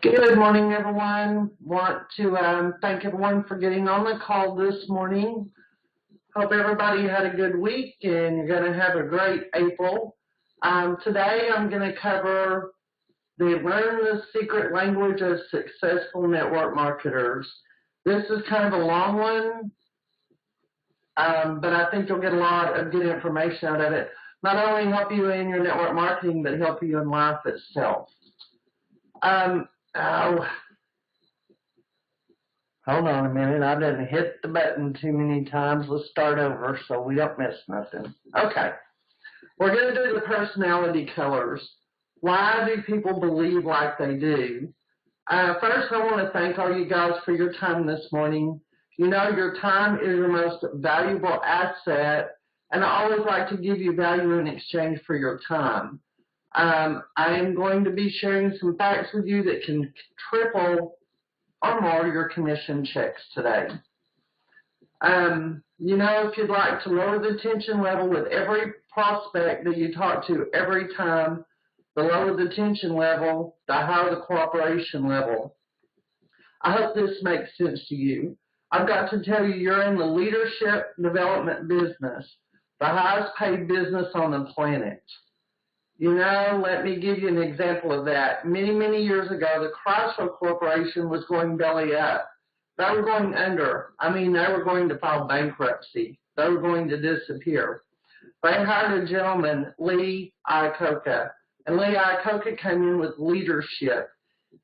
Good morning, everyone. Want to thank everyone for getting on the call this morning. Hope everybody had a good week and you're going to have a great April. Today I'm going to cover the Learn the Secret Language of Successful Network Marketers. This is kind of a long one, but I think you'll get a lot of good information out of it. Not only help you in your network marketing, but help you in life itself. Hold on a minute, I didn't hit the button too many times. Let's start over so we don't miss nothing. Okay, we're going to do the personality colors. Why do people believe like they do? First, I want to thank all you guys for your time this morning. You know, your time is your most valuable asset, and I always like to give you value in exchange for your time. I am going to be sharing some facts with you that can triple or more your commission checks today. You know, if you'd like to lower the tension level with every prospect that you talk to every time, the lower the tension level, the higher the cooperation level. I hope this makes sense to you. I've got to tell you, you're in the leadership development business, the highest paid business on the planet. You know, let me give you an example of that. Many, many years ago, the Chrysler Corporation was going belly up. They were going under. I mean, they were going to file bankruptcy. They were going to disappear. They hired a gentleman, Lee Iacocca. And Lee Iacocca came in with leadership.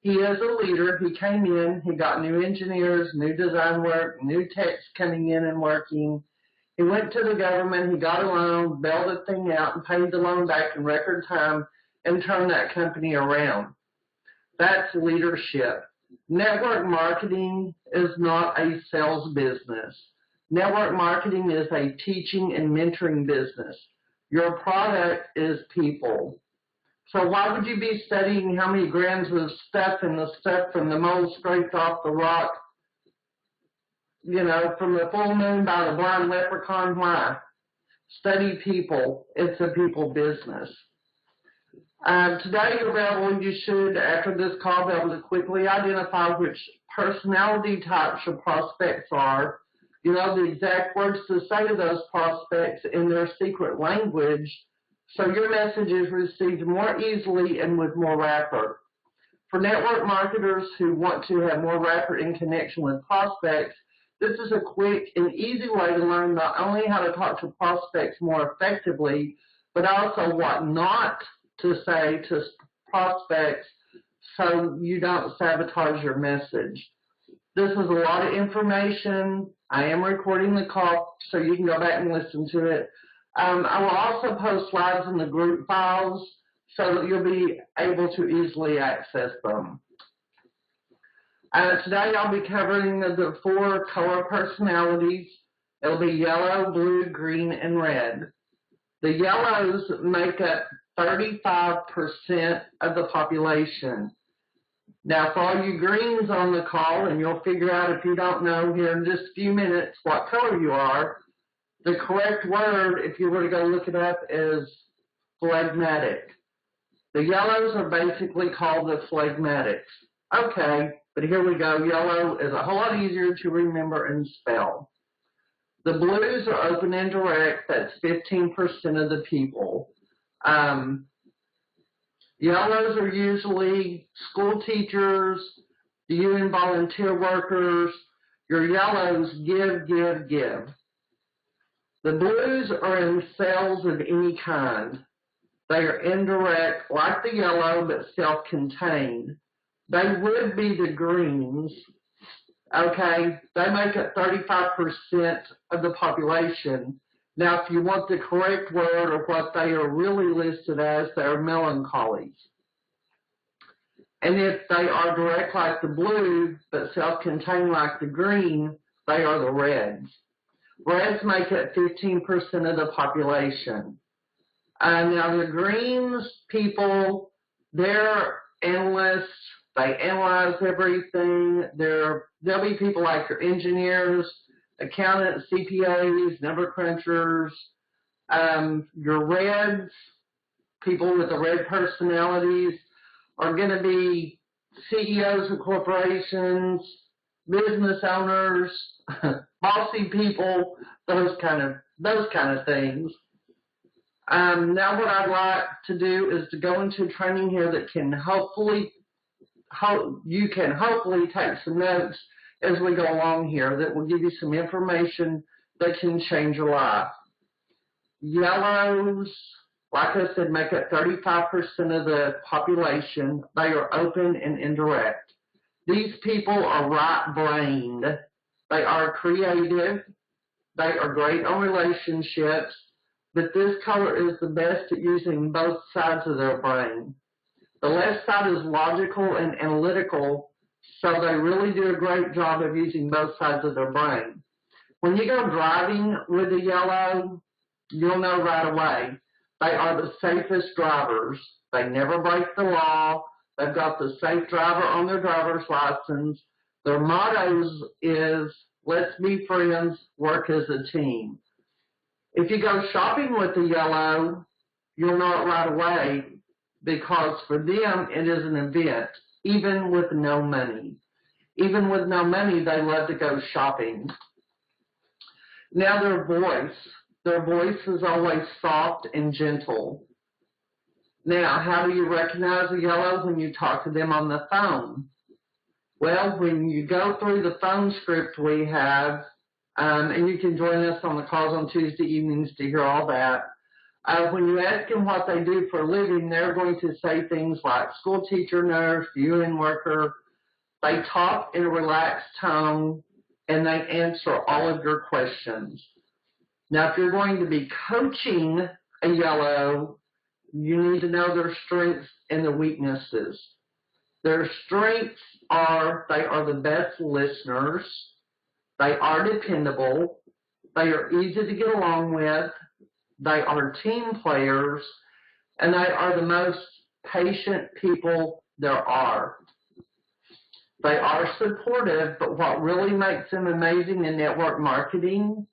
He is a leader. He came in. He got new engineers, new design work, new techs coming in and working. He went to the government, he got a loan, bailed the thing out, and paid the loan back in record time and turned that company around. That's leadership. Network marketing is not a sales business. Network marketing is a teaching and mentoring business. Your product is people. So why would you be studying how many grams of stuff in the stuff from the mold scraped off the rock, you know, from the full moon by the blind leprechaun? Why? Study people. It's a people business. Today you'll be able, you should, after this call, be able to quickly identify which personality types your prospects are. You know the exact words to say to those prospects in their secret language, so your message is received more easily and with more rapport. For network marketers who want to have more rapport in connection with prospects, this is a quick and easy way to learn not only how to talk to prospects more effectively, but also what not to say to prospects so you don't sabotage your message. This is a lot of information. I am recording the call so you can go back and listen to it. I will also post slides in the group files so that you'll be able to easily access them. Today I'll be covering the 4 color personalities. It'll be yellow, blue, green, and red. The yellows make up 35% of the population. Now, for all you greens on the call, and you'll figure out if you don't know here in just a few minutes what color you are, the correct word, if you were to go look it up, is phlegmatic. The yellows are basically called the phlegmatics. Okay, but here we go. Yellow is a whole lot easier to remember and spell. The blues are open and direct. That's 15% of the people. Yellows are usually school teachers, the UN volunteer workers. Your yellows give, give, give. The blues are in sales of any kind. They are indirect, like the yellow, but self-contained. They would be the greens, okay? They make up 35% of the population. Now, if you want the correct word or what they are really listed as, they're melancholies. And if they are direct like the blue, but self-contained like the green, they are the reds. Reds make up 15% of the population. Now, the greens people, they're analysts. They analyze everything. There'll be people like your engineers, accountants, CPAs, number crunchers. Your reds, people with the red personalities, are going to be CEOs of corporations, business owners, bossy people, those kind of things. Now what I'd like to do is to go into training here that can you can hopefully take some notes as we go along here that will give you some information that can change your life. Yellows, like I said, make up 35% of the population. They are open and indirect. These people are right-brained. They are creative. They are great on relationships. But this color is the best at using both sides of their brain. The left side is logical and analytical, so they really do a great job of using both sides of their brain. When you go driving with a yellow, you'll know right away. They are the safest drivers. They never break the law. They've got the safe driver on their driver's license. Their motto is, let's be friends, work as a team. If you go shopping with the yellow, you'll know it right away because for them it is an event, even with no money. Even with no money, they love to go shopping. Now their voice is always soft and gentle. Now, how do you recognize a yellow when you talk to them on the phone? Well, when you go through the phone script we have, and you can join us on the calls on Tuesday evenings to hear all that. When you ask them what they do for a living, they're going to say things like school teacher, nurse, UN worker. They talk in a relaxed tone, and they answer all of your questions. Now, if you're going to be coaching a yellow, you need to know their strengths and their weaknesses. Their strengths are they are the best listeners. They are dependable. They are easy to get along with. They are team players. And they are the most patient people there are. They are supportive, but what really makes them amazing in network marketing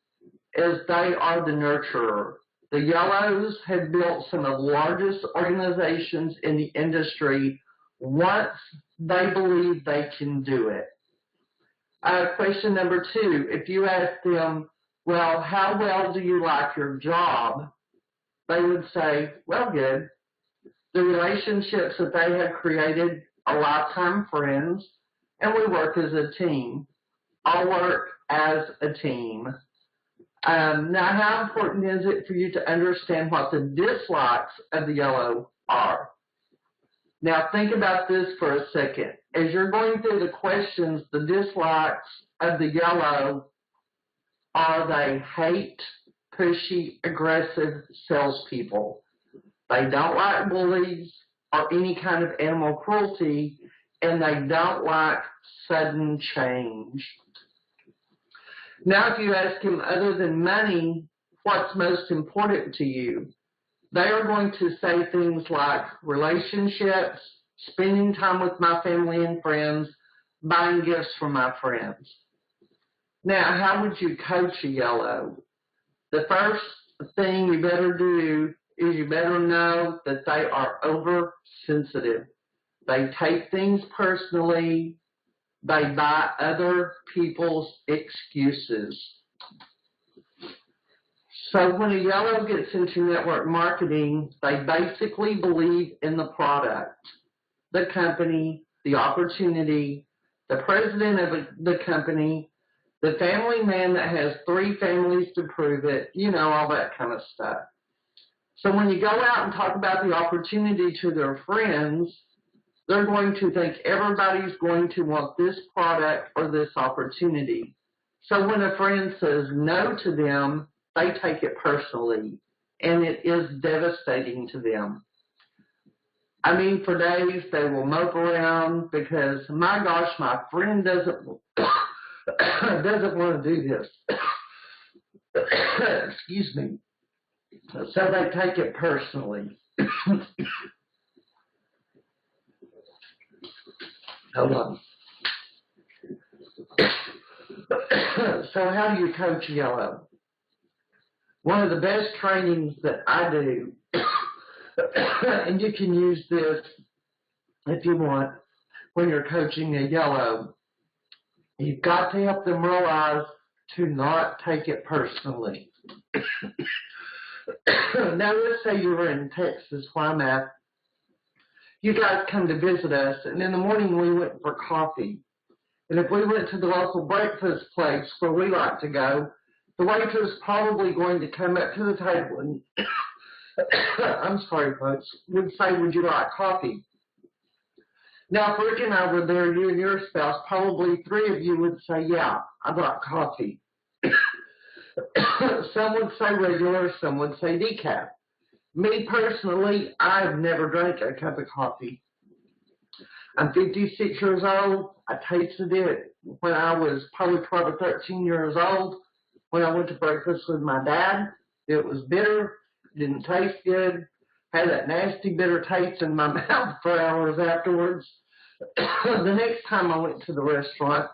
is they are the nurturer. The yellows have built some of the largest organizations in the industry once they believe they can do it. Question number 2, if you ask them, well, how well do you like your job? They would say, well, good. The relationships that they have created are lifetime friends, and we work as a team. I'll work as a team. Now, how important is it for you to understand what the dislikes of the yellow are? Now, think about this for a second. As you're going through the questions, the dislikes of the yellow are they hate pushy, aggressive salespeople. They don't like bullies or any kind of animal cruelty, and they don't like sudden change. Now, if you ask him, other than money, what's most important to you? They are going to say things like relationships, spending time with my family and friends, buying gifts for my friends. Now, how would you coach a yellow? The first thing you better do is you better know that they are oversensitive. They take things personally. They buy other people's excuses. So when a yellow gets into network marketing, they basically believe in the product, the company, the opportunity, the president of the company, the family man that has 3 families to prove it, you know, all that kind of stuff. So when you go out and talk about the opportunity to their friends, they're going to think everybody's going to want this product or this opportunity. So when a friend says no to them, they take it personally, and it is devastating to them. I mean, for days they will mope around because, my gosh, my friend doesn't want to do this. Excuse me. So they take it personally. Hold on. So how do you coach yellow? One of the best trainings that I do, and you can use this if you want, when you're coaching a yellow. You've got to help them realize to not take it personally. Now, let's say you were in Texas, where I'm at. You guys come to visit us, and in the morning we went for coffee. And if we went to the local breakfast place where we like to go, the waitress is probably going to come up to the table and, I'm sorry, folks, would say, would you like coffee? Now, if Rick and I were there, you and your spouse, probably 3 of you would say, yeah, I'd like coffee. Some would say regular, some would say decaf. Me personally, I've never drank a cup of coffee. I'm 56 years old. I tasted it when I was probably 12 or 13 years old. When I went to breakfast with my dad, it was bitter, didn't taste good, had that nasty bitter taste in my mouth for hours afterwards. The next time I went to the restaurant,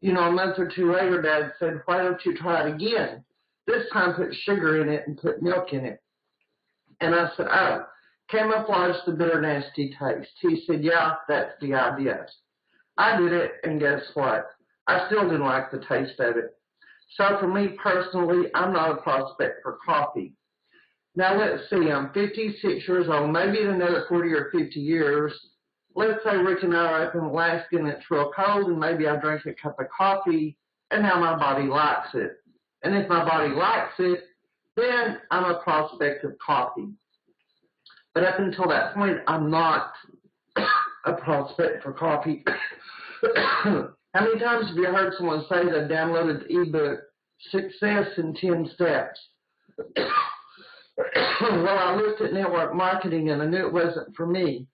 a month or 2 later, Dad said, why don't you try it again? This time put sugar in it and put milk in it. And I said, oh, camouflage the bitter, nasty taste. He said, yeah, that's the idea. I did it, and guess what? I still didn't like the taste of it. So for me personally, I'm not a prospect for coffee. Now let's see, I'm 56 years old, maybe in another 40 or 50 years. Let's say Rick and I are up in Alaska and it's real cold, and maybe I drink a cup of coffee, and now my body likes it. And if my body likes it, then I'm a prospect of coffee. But up until that point, I'm not a prospect for coffee. How many times have you heard someone say they downloaded the ebook, Success in 10 Steps? Well, I looked at network marketing and I knew it wasn't for me.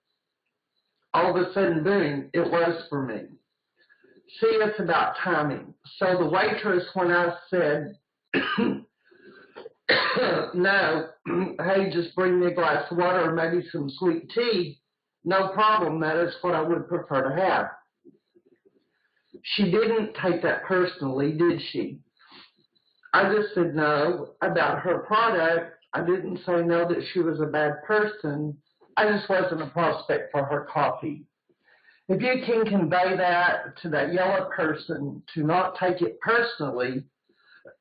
All of a sudden, boom, it was for me. See, it's about timing. So the waitress, when I said, no, hey, just bring me a glass of water or maybe some sweet tea, no problem, that is what I would prefer to have. She didn't take that personally, did she? I just said no about her product. I didn't say no that she was a bad person. I just wasn't a prospect for her coffee. If you can convey that to that yellow person to not take it personally,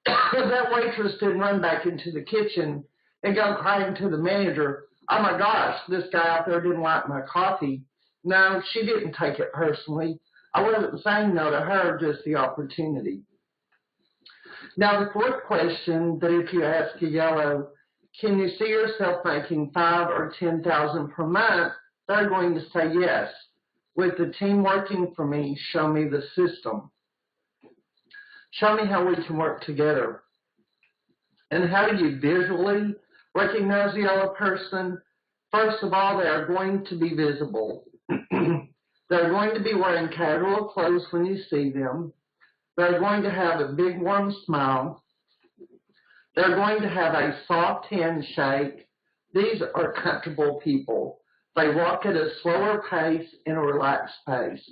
that waitress didn't run back into the kitchen and go crying to the manager, oh my gosh, this guy out there didn't like my coffee. No, she didn't take it personally. I wasn't saying no to her, just the opportunity. Now, the fourth question that if you ask a yellow, can you see yourself making $5,000 or $10,000 per month? They're going to say yes. With the team working for me, show me the system. Show me how we can work together. And how do you visually recognize a yellow person? First of all, they are going to be visible. They're going to be wearing casual clothes when you see them. They're going to have a big warm smile. They're going to have a soft handshake. These are comfortable people. They walk at a slower pace and a relaxed pace.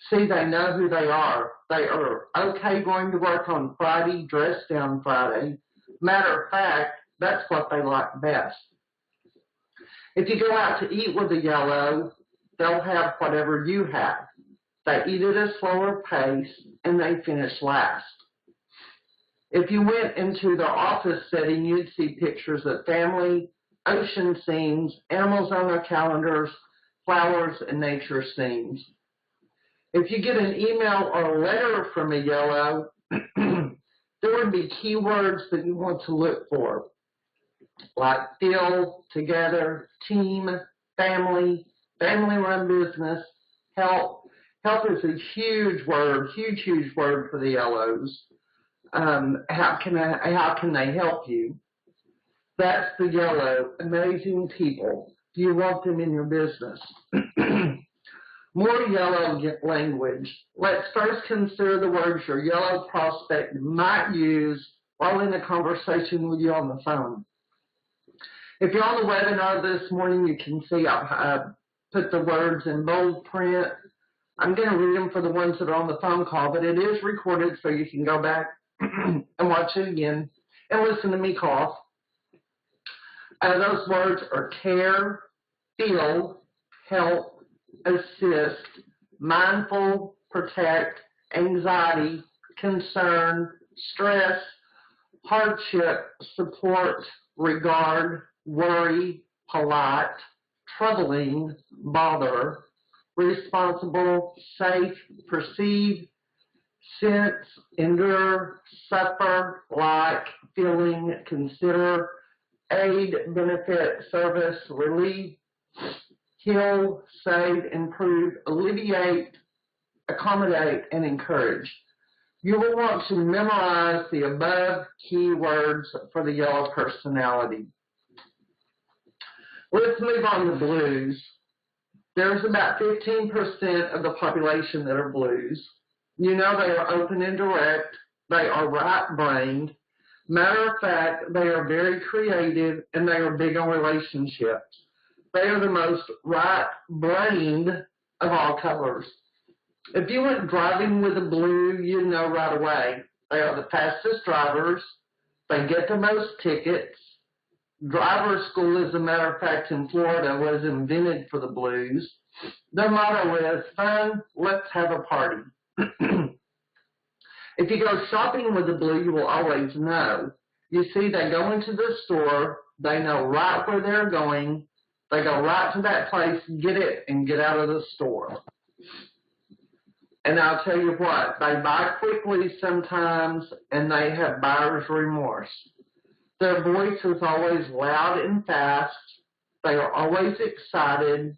See, they know who they are. They are okay going to work on Friday, dressed down Friday. Matter of fact, that's what they like best. If you go out to eat with a yellow, they'll have whatever you have. They eat at a slower pace, and they finish last. If you went into the office setting, you'd see pictures of family, ocean scenes, animals on their calendars, flowers, and nature scenes. If you get an email or a letter from a yellow, there would be keywords that you want to look for, like feel, together, team, family, family-run business, help. Help is a huge word for the yellows. How can they help you? That's the yellow. Amazing people. Do you want them in your business? More yellow language. Let's first consider the words your yellow prospect might use while in a conversation with you on the phone. If you're on the webinar this morning, you can see I put the words in bold print. I'm going to read them for the ones that are on the phone call, but it is recorded so you can go back and watch it again and listen to me cough. Those words are care, feel, help, assist, mindful, protect, anxiety, concern, stress, hardship, support, regard, worry, polite, troubling, bother, responsible, safe, perceive, sense, endure, suffer, like, feeling, consider, aid, benefit, service, relieve, heal, save, improve, alleviate, accommodate, and encourage. You will want to memorize the above keywords for the yellow personality. Let's move on to blues. There's about 15% of the population that are blues. You know they are open and direct. They are right-brained. Matter of fact, they are very creative, and they are big on relationships. They are the most right-brained of all colors. If you went driving with a blue, you'd know right away. They are the fastest drivers. They get the most tickets. Driver school, as a matter of fact, in Florida was invented for the blues. Their motto is, fun, let's have a party. If you go shopping with the blue, you will always know. You see, they go into the store. They know right where they're going. They go right to that place, get it, and get out of the store. And I'll tell you what, they buy quickly sometimes, and they have buyer's remorse. Their voice is always loud and fast. They are always excited.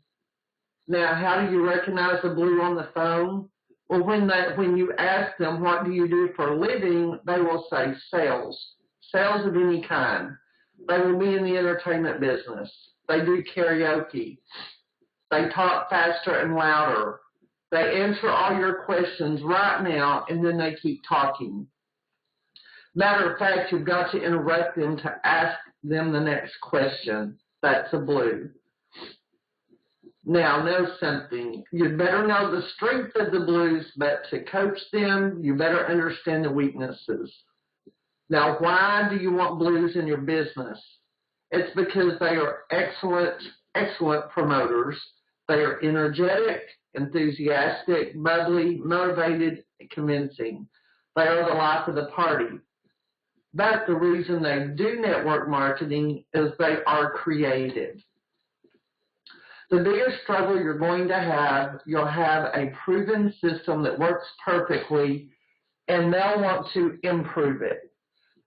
Now, how do you recognize the blue on the phone? Well, when you ask them, what do you do for a living, they will say sales. Sales of any kind. They will be in the entertainment business. They do karaoke. They talk faster and louder. They answer all your questions right now, and then they keep talking. Matter of fact, you've got to interrupt them to ask them the next question. That's a blue. Now, know something. You'd better know the strength of the blues, but to coach them, you better understand the weaknesses. Now, why do you want blues in your business? It's because they are excellent promoters. They are energetic, enthusiastic, bubbly, motivated, and convincing. They are the life of the party. But the reason they do network marketing is they are creative. The biggest struggle you're going to have, you'll have a proven system that works perfectly, and they'll want to improve it.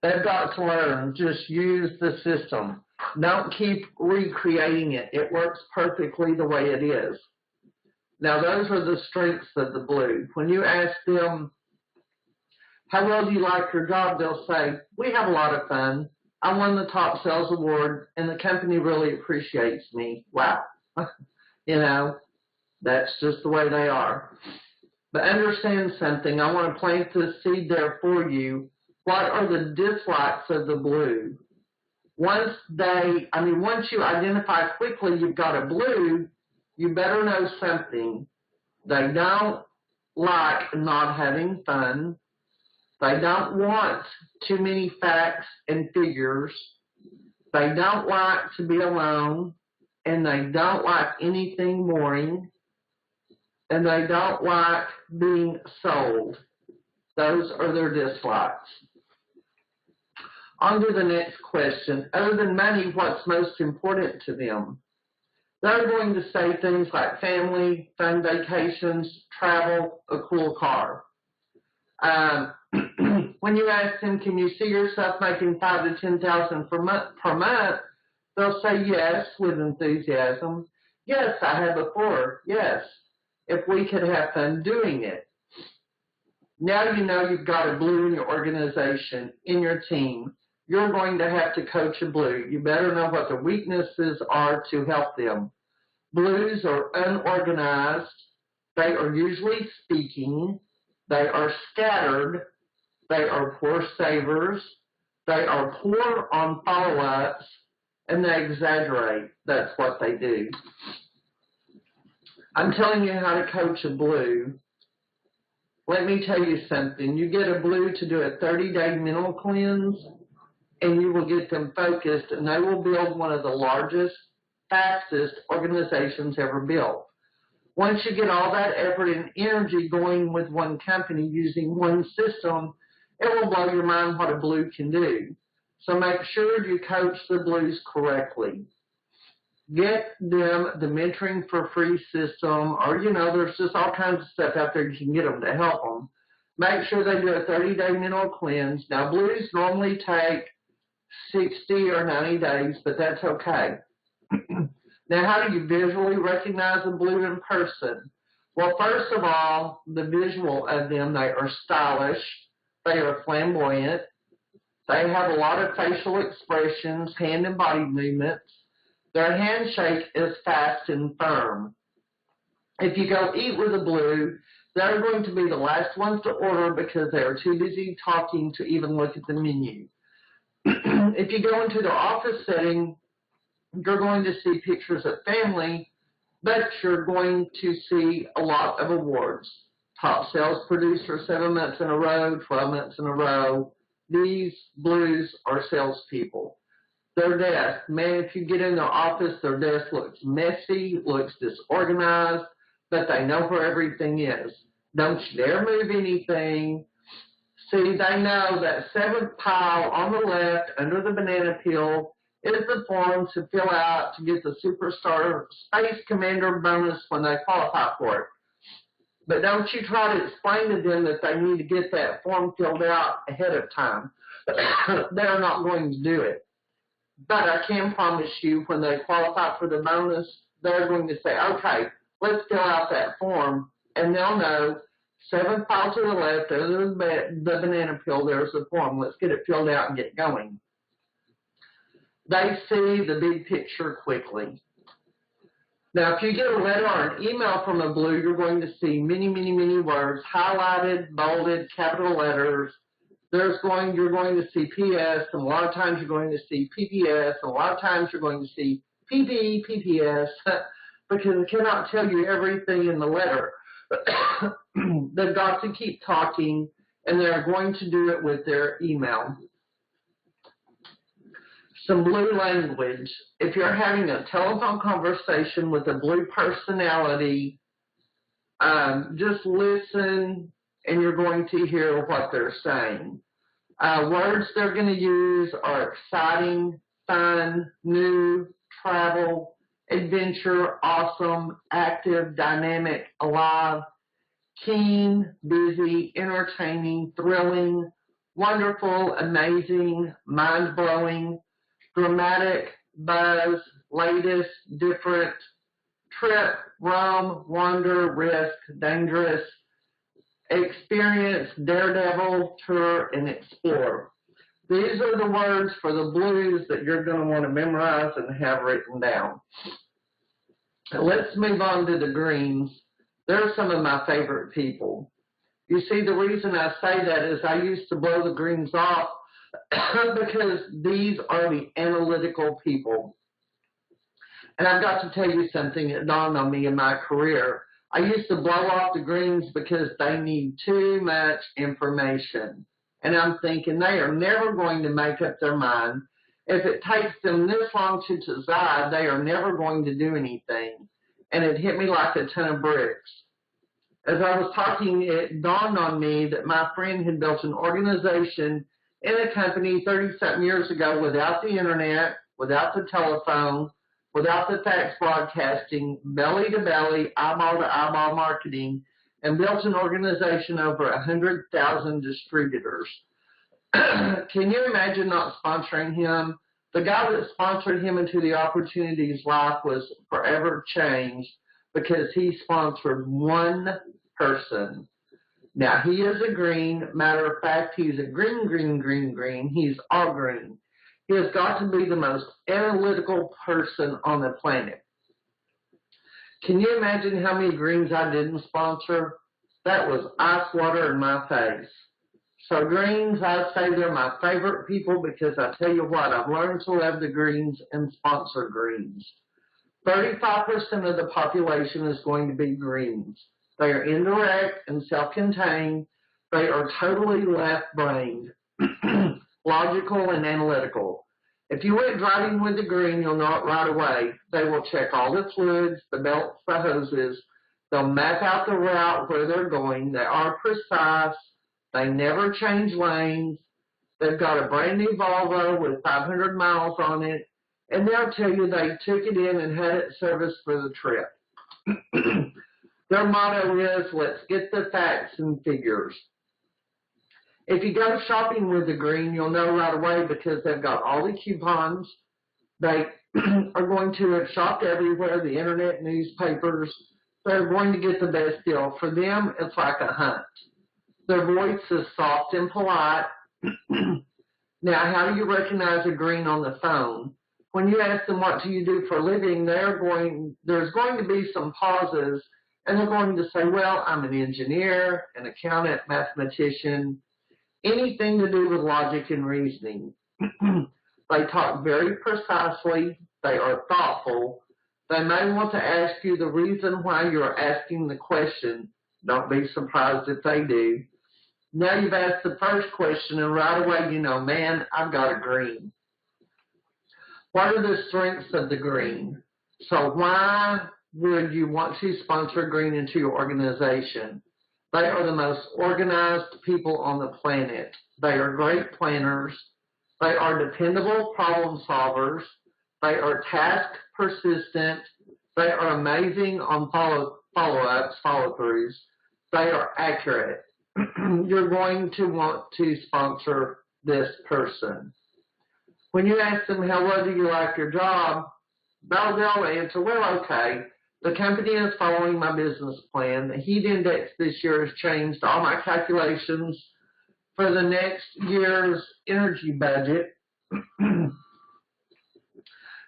They've got to learn, just use the system. Don't keep recreating it. It works perfectly the way it is. Now, those are the strengths of the blue. When you ask them, how well do you like your job, they'll say, we have a lot of fun. I won the top sales award, and the company really appreciates me. Wow. You know, that's just the way they are. But understand something. I want to plant this seed there for you. What are the dislikes of the blue? Once you identify quickly you've got a blue, you better know something. They don't like not having fun. They don't want too many facts and figures. They don't like to be alone. And they don't like anything boring. And they don't like being sold. Those are their dislikes. On to the next question. Other than money, what's most important to them? They're going to say things like family, fun vacations, travel, a cool car. When you ask them, can you see yourself making $5,000 to $10,000 per month? They'll say yes with enthusiasm. Yes, I have before. Yes, if we could have fun doing it. Now you know you've got a blue in your organization, in your team. You're going to have to coach a blue. You better know what the weaknesses are to help them. Blues are unorganized. They are usually speaking. They are scattered. They are poor savers. They are poor on follow-ups. And they exaggerate. That's what they do. I'm telling you how to coach a blue. Let me tell you something. You get a blue to do a 30-day mental cleanse, and you will get them focused, and they will build one of the largest, fastest organizations ever built. Once you get all that effort and energy going with one company using one system, it will blow your mind what a Blue can do. So make sure you coach the Blues correctly. Get them the Mentoring for Free system, or, there's just all kinds of stuff out there you can get them to help them. Make sure they do a 30-day mental cleanse. Now, Blues normally take 60 or 90 days, but that's okay. Now, how do you visually recognize a Blue in person? Well, first of all, the visual of them, they are stylish, they are flamboyant, they have a lot of facial expressions, hand and body movements. Their handshake is fast and firm. If you go eat with a Blue, they're going to be the last ones to order because they are too busy talking to even look at the menu. If you go into their office setting, you're going to see pictures of family, but you're going to see a lot of awards. Top sales producer 7 months in a row, 12 months in a row. These Blues are salespeople. Their desk, man, if you get in their office, their desk looks messy, looks disorganized, but they know where everything is. Don't you dare move anything. See, they know that 7th pile on the left under the banana peel is the form to fill out to get the Superstar Space Commander bonus when they qualify for it. But don't you try to explain to them that they need to get that form filled out ahead of time. They're not going to do it. But I can promise you when they qualify for the bonus, they're going to say, okay, let's fill out that form, and they'll know 7th pile to the left, there's the banana peel, there's the form. Let's get it filled out and get going. They see the big picture quickly. Now, if you get a letter or an email from a Blue, you're going to see many, many, many words, highlighted, bolded, capital letters. You're going to see PS, and a lot of times you're going to see PPS, and a lot of times you're going to see PP, PPS, because it cannot tell you everything in the letter. They've got to keep talking, and they're going to do it with their email. Some Blue language. If you're having a telephone conversation with a Blue personality, just listen, and you're going to hear what they're saying. Words they're going to use are exciting, fun, new, travel, adventure, awesome, active, dynamic, alive, keen, busy, entertaining, thrilling, wonderful, amazing, mind-blowing, dramatic, buzz, latest, different, trip, roam, wander, risk, dangerous, experience, daredevil, tour, and explore. These are the words for the Blues that you're going to want to memorize and have written down. Let's move on to the Greens. They're some of my favorite people. You see, the reason I say that is I used to blow the Greens off because these are the analytical people. And I've got to tell you something that dawned on me in my career. I used to blow off the Greens because they need too much information. And I'm thinking they are never going to make up their mind. If it takes them this long to decide, they are never going to do anything. And it hit me like a ton of bricks. As I was talking, it dawned on me that my friend had built an organization in a company 30-something years ago without the internet, without the telephone, without the fax broadcasting, belly-to-belly, eyeball-to-eyeball marketing, and built an organization over 100,000 distributors. Can you imagine not sponsoring him? The guy that sponsored him into the opportunities life was forever changed because he sponsored one person. Now, he is a green. Matter of fact, he's a green. He's all green. He has got to be the most analytical person on the planet. Can you imagine how many greens I didn't sponsor? That was ice water in my face. So greens, I say they're my favorite people because I tell you what, I've learned to love the greens and sponsor greens. 35% of the population is going to be greens. They are indirect and self-contained. They are totally left-brained, logical and analytical. If you went driving with the green, you'll know it right away. They will check all the fluids, the belts, the hoses. They'll map out the route where they're going. They are precise. They never change lanes. They've got a brand new Volvo with 500 miles on it, and they'll tell you they took it in and had it serviced for the trip. Their motto is, let's get the facts and figures. If you go shopping with the Green, you'll know right away because they've got all the coupons. They are going to have shopped everywhere, the internet, newspapers. They're going to get the best deal. For them, it's like a hunt. Their voice is soft and polite. Now, how do you recognize a Green on the phone? When you ask them, what do you do for a living, there's going to be some pauses, and they're going to say, well, I'm an engineer, an accountant, mathematician, anything to do with logic and reasoning. They talk very precisely. They are thoughtful. They may want to ask you the reason why you're asking the question. Don't be surprised if they do. Now you've asked the first question, and right away you know, man, I've got a Green. What are the strengths of the Green? So why would you want to sponsor a Green into your organization? They are the most organized people on the planet. They are great planners. They are dependable problem solvers. They are task persistent. They are amazing on follow-ups, follow-throughs. They are accurate. You're going to want to sponsor this person. When you ask them, how well do you like your job, they'll answer, well, okay, the company is following my business plan. The heat index this year has changed all my calculations for the next year's energy budget.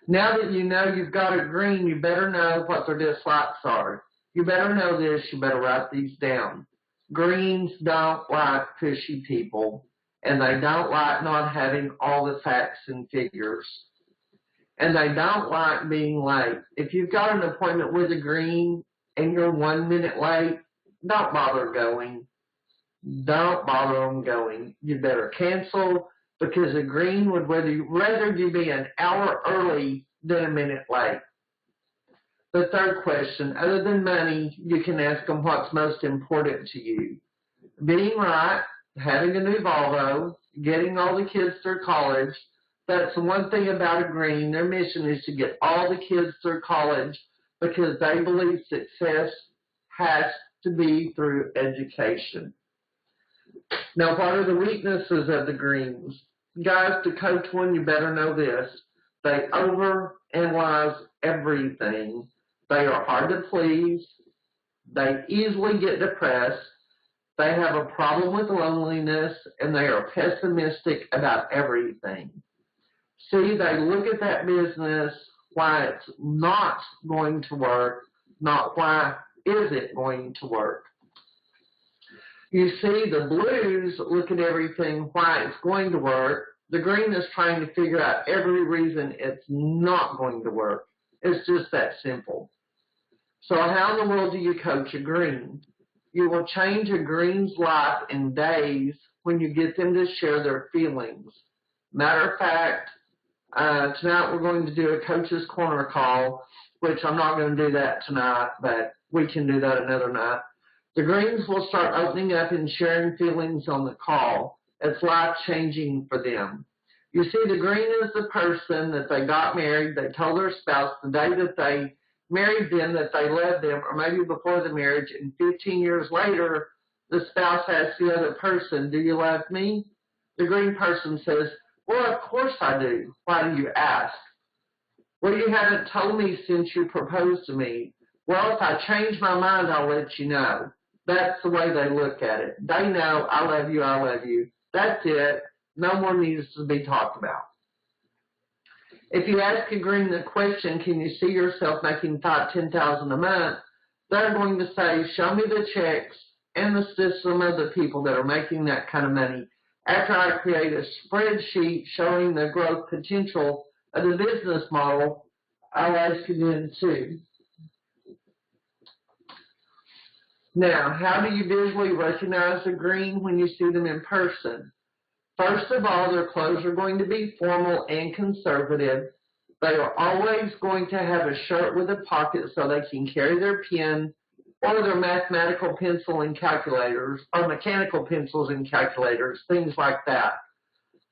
Now that you know you've got a Green, you better know what their dislikes are. You better know this. You better write these down. Greens don't like pushy people, and they don't like not having all the facts and figures. And they don't like being late. If you've got an appointment with a Green and you're 1 minute late, don't bother going. Don't bother them going. You better cancel, because a Green would rather you be an hour early than a minute late. The third question, other than money, you can ask them what's most important to you. Being right, having a new Volvo, getting all the kids through college. That's the one thing about a Green. Their mission is to get all the kids through college because they believe success has to be through education. Now, what are the weaknesses of the Greens? Guys, to coach one, you better know this. They overanalyze everything. They are hard to please. They easily get depressed. They have a problem with loneliness, and they are pessimistic about everything. See, they look at that business, why it's not going to work, not why is it going to work. You see, the Blues look at everything, why it's going to work. The Green is trying to figure out every reason it's not going to work. It's just that simple. So how in the world do you coach a Green? You will change a Green's life in days when you get them to share their feelings. Matter of fact, tonight we're going to do a Coach's Corner call, which I'm not going to do that tonight, but we can do that another night. The Greens will start opening up and sharing feelings on the call. It's life-changing for them. You see, the Green is the person that they got married, they told their spouse the day that they married them that they loved them, or maybe before the marriage, and 15 years later, the spouse asks the other person, do you love me? The Green person says, well, of course I do. Why do you ask? Well, you haven't told me since you proposed to me. Well, if I change my mind, I'll let you know. That's the way they look at it. They know, I love you, I love you. That's it. No more needs to be talked about. If you ask a Green the question, can you see yourself making $5,000, $10,000 a month? They're going to say, show me the checks and the system of the people that are making that kind of money. After I create a spreadsheet showing the growth potential of the business model, I'll ask you then too. Now, how do you visually recognize a Green when you see them in person? First of all, their clothes are going to be formal and conservative. They are always going to have a shirt with a pocket so they can carry their pen or their mathematical pencil and calculators, or mechanical pencils and calculators, things like that.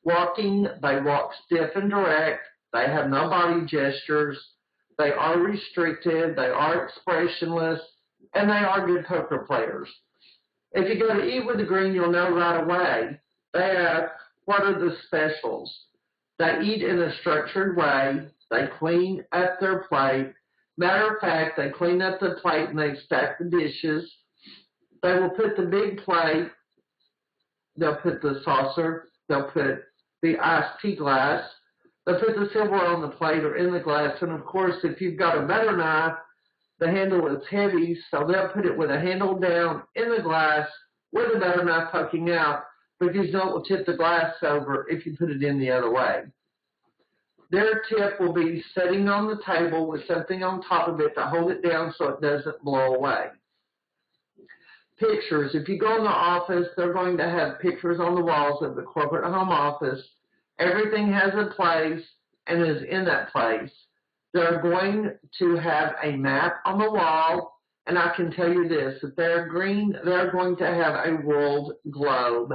Walking, they walk stiff and direct, they have no body gestures, they are restricted, they are expressionless, and they are good poker players. If you go to eat with the green, you'll know right away. They ask, what are the specials? They eat in a structured way, they clean up their plate. Matter of fact, they clean up the plate and they stack the dishes. They will put the big plate, they'll put the saucer, they'll put the iced tea glass, they'll put the silverware on the plate or in the glass, and of course, if you've got a butter knife, the handle is heavy, so they'll put it with a handle down in the glass with the butter knife poking out, because you know it will tip the glass over if you put it in the other way. Their tip will be sitting on the table with something on top of it to hold it down so it doesn't blow away. Pictures. If you go in the office, they're going to have pictures on the walls of the corporate home office. Everything has a place and is in that place. They're going to have a map on the wall, and I can tell you this, if they're green, they're going to have a world globe.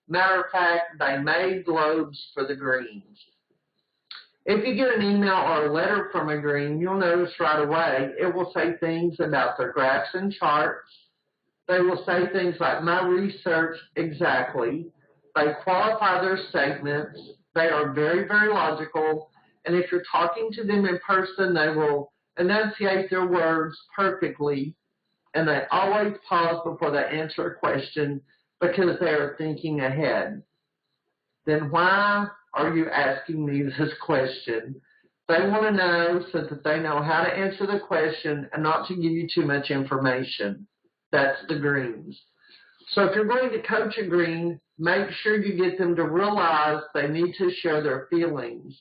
Matter of fact, they made globes for the greens. If you get an email or a letter from a green, you'll notice right away it will say things about their graphs and charts. They will say things like, my research exactly. They qualify their statements. They are very, very logical. And if you're talking to them in person, they will enunciate their words perfectly. And they always pause before they answer a question because they are thinking ahead. Then why are you asking me this question? They want to know so that they know how to answer the question and not to give you too much information. That's the greens. So if you're going to coach a green, make sure you get them to realize they need to share their feelings.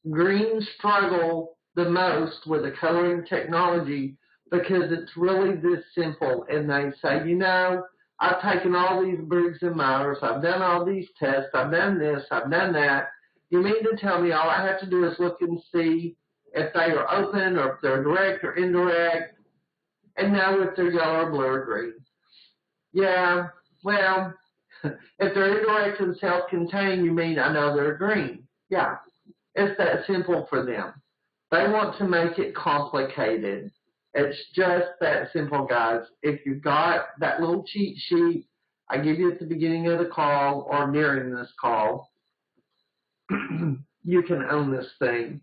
Greens struggle the most with the coloring technology because it's really this simple. And they say, you know, I've taken all these Briggs and Myers, I've done all these tests, I've done this, I've done that. You mean to tell me all I have to do is look and see if they are open or if they're direct or indirect, and know if they're yellow or blue or green? Yeah, well, if they're indirect and self-contained, you mean I know they're green. Yeah, it's that simple for them. They want to make it complicated. It's just that simple, guys. If you've got that little cheat sheet I give you at the beginning of the call or during this call, you can own this thing.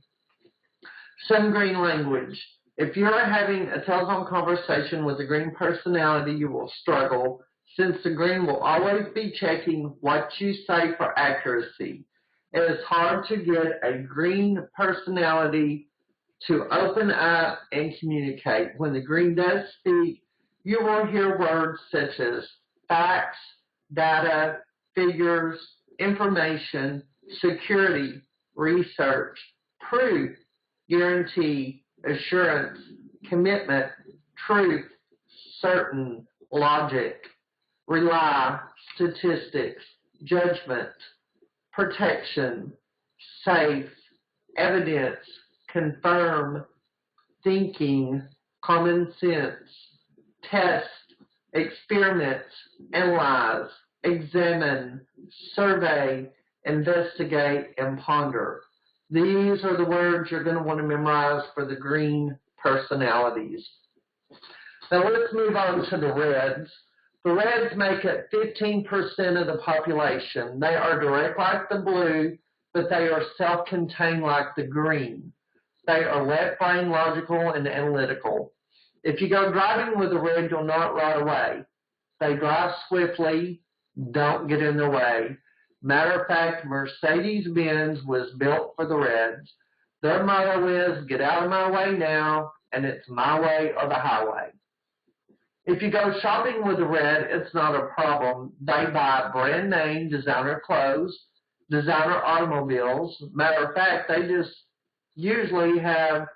Some green language. If you're having a telephone conversation with a green personality, you will struggle, since the green will always be checking what you say for accuracy. It is hard to get a green personality to open up and communicate. When the green does speak, you will hear words such as facts, data, figures, information, security, research, proof, guarantee, assurance, commitment, truth, certain, logic, rely, statistics, judgment, protection, safe, evidence, confirm, thinking, common sense, test, experiments, analyze, examine, survey, investigate, and ponder. These are the words you're going to want to memorize for the green personalities. Now let's move on to the reds. The reds make up 15% of the population. They are direct like the blue, but they are self-contained like the green. They are left brain, logical, and analytical. If you go driving with a red, you'll know it right away. They drive swiftly, don't get in their way. Matter of fact, Mercedes-Benz was built for the reds. Their motto is, get out of my way now, and it's my way or the highway. If you go shopping with a red, it's not a problem. They buy brand name designer clothes, designer automobiles. Matter of fact, they just usually have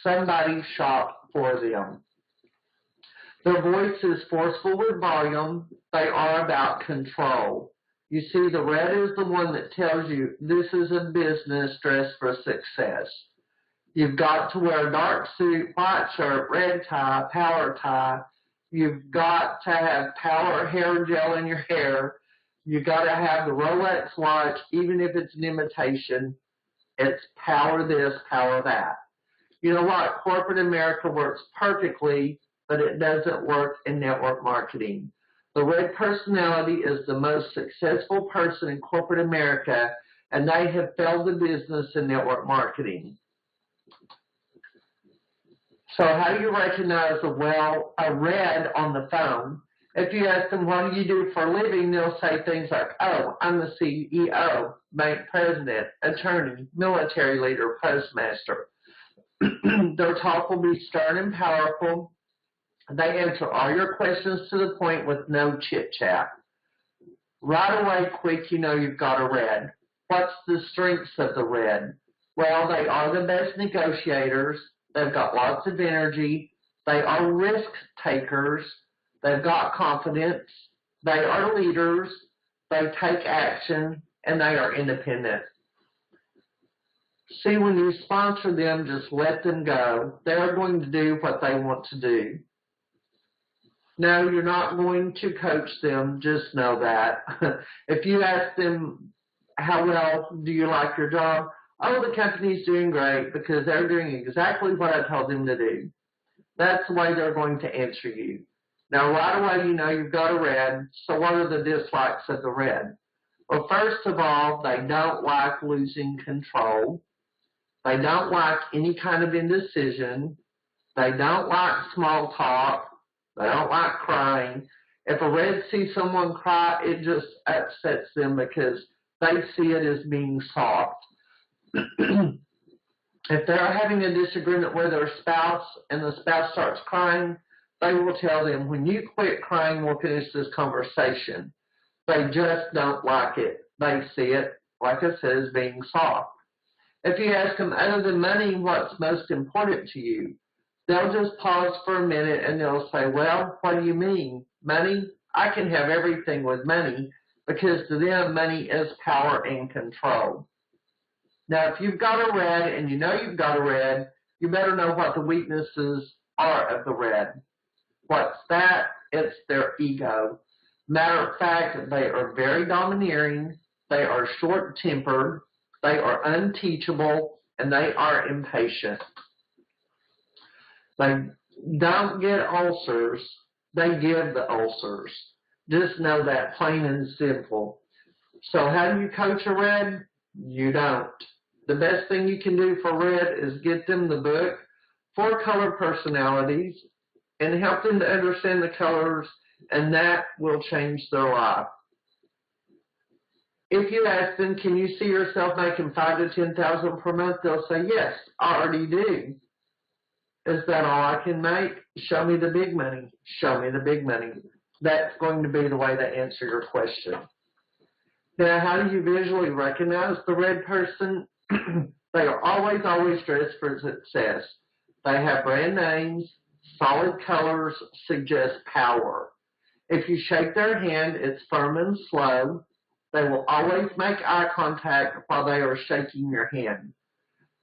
somebody shop for them. Their voice is forceful with volume. They are about control. You see, the red is the one that tells you this is a business dressed for success. You've got to wear a dark suit, white shirt, red tie, power tie. You've got to have Power hair gel in your hair. You've got to have the Rolex watch, even if it's an imitation. It's power this, power that. You know what? Corporate America works perfectly, but it doesn't work in network marketing. The red personality is the most successful person in corporate America, and they have failed the business in network marketing. So how do you recognize a red on the phone? If you ask them, what do you do for a living, they'll say things like, oh, I'm the CEO, bank president, attorney, military leader, postmaster. Their talk will be stern and powerful. They answer all your questions to the point with no chit-chat. Right away, quick, you know you've got a red. What's the strengths of the red? Well, they are the best negotiators. They've got lots of energy. They are risk takers. They've got confidence. They are leaders. They take action, and they are independent. See, when you sponsor them, just let them go. They're going to do what they want to do. No, you're not going to coach them. Just know that. If you ask them, how well do you like your job? Oh, the company's doing great because they're doing exactly what I told them to do. That's the way they're going to answer you. Now, right away, you know you've got a red. So what are the dislikes of the red? Well, first of all, they don't like losing control. They don't like any kind of indecision. They don't like small talk. They don't like crying. If a red sees someone cry, it just upsets them because they see it as being soft. If they're having a disagreement with their spouse and the spouse starts crying, they will tell them, when you quit crying, we'll finish this conversation. They just don't like it. They see it, like I said, as being soft. If you ask them, other than money, what's most important to you? They'll just pause for a minute and they'll say, well, what do you mean? Money? I can have everything with money, because to them, money is power and control. Now, if you've got a red and you know you've got a red, you better know what the weaknesses are of the red. What's that? It's their ego. Matter of fact, they are very domineering, they are short-tempered, they are unteachable, and they are impatient. They don't get ulcers, they give the ulcers. Just know that, plain and simple. So how do you coach a red? You don't. The best thing you can do for red is get them the book, 4 Color Personalities, and help them to understand the colors, and that will change their life. If you ask them, can you see yourself making $5,000 to $10,000 per month? They'll say, yes, I already do. Is that all I can make? Show me the big money. Show me the big money. That's going to be the way to answer your question. Now, how do you visually recognize the red person? They are always dressed for success. They have brand names. Solid colors suggest power. If you shake their hand, it's firm and slow. They will always make eye contact while they are shaking your hand.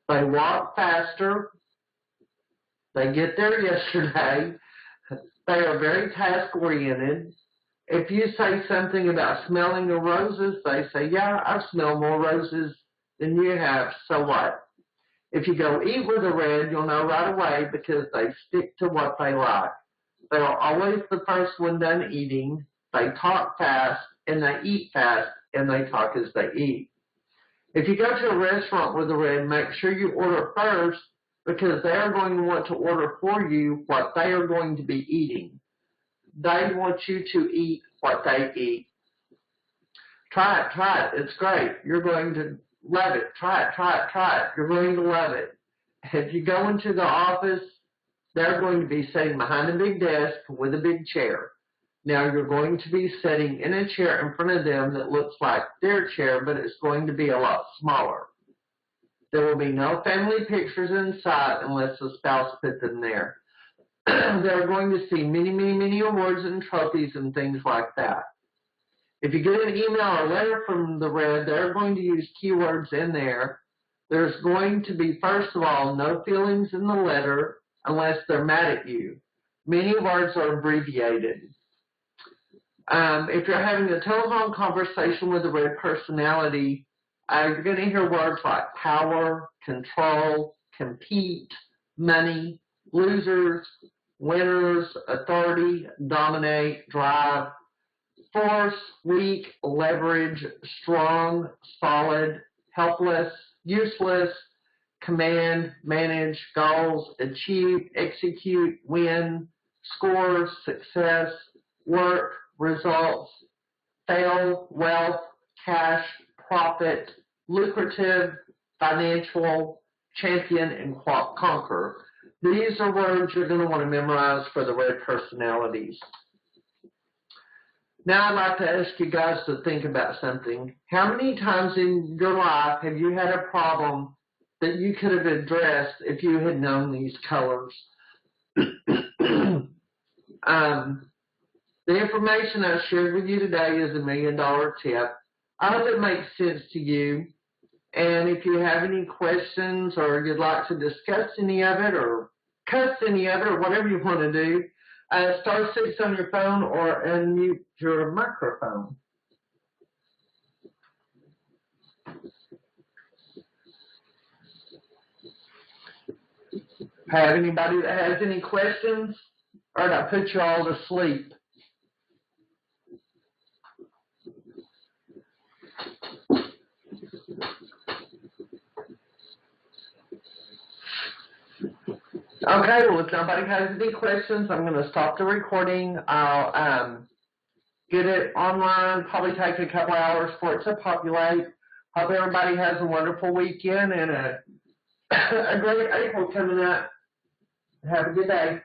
They walk faster. They get there yesterday. They are very task-oriented. If you say something about smelling the roses, they say, yeah, I've smelled more roses than you have, so what? If you go eat with a red, you'll know right away because they stick to what they like. They are always the first one done eating. They talk fast, and they eat fast, and they talk as they eat. If you go to a restaurant with a red, make sure you order first, because they are going to want to order for you what they are going to be eating. They want you to eat what they eat. Try it. It's great. You're going to love it. Try it. You're going to love it. If you go into the office, they're going to be sitting behind a big desk with a big chair. Now you're going to be sitting in a chair in front of them that looks like their chair, but it's going to be a lot smaller. There will be no family pictures in sight unless the spouse put them there. They're going to see many awards and trophies and things like that. If you get an email or letter from the red, they're going to use keywords in there. There's going to be, first of all, no feelings in the letter unless they're mad at you. Many words are abbreviated. If you're having a telephone conversation with a red personality, you're going to hear words like power, control, compete, money, losers, winners, authority, dominate, drive, force, weak, leverage, strong, solid, helpless, useless, command, manage, goals, achieve, execute, win, scores, success, work, results, fail, wealth, cash, profit, lucrative, financial, champion, and conquer. These are words you're going to want to memorize for the red personalities. Now I'd like to ask you guys to think about something. How many times in your life have you had a problem that you could have addressed if you had known these colors? The information I shared with you today is $1 million tip. I hope it makes sense to you. And if you have any questions or you'd like to discuss any of it or cuss any of it or whatever you want to do, star 6 on your phone or unmute your microphone. Have anybody that has any questions? Or did I put you all to sleep? Okay, well, if nobody has any questions, I'm going to stop the recording. I'll get it online, probably take a couple hours for it to populate. Hope everybody has a wonderful weekend and a great April coming up. Have a good day.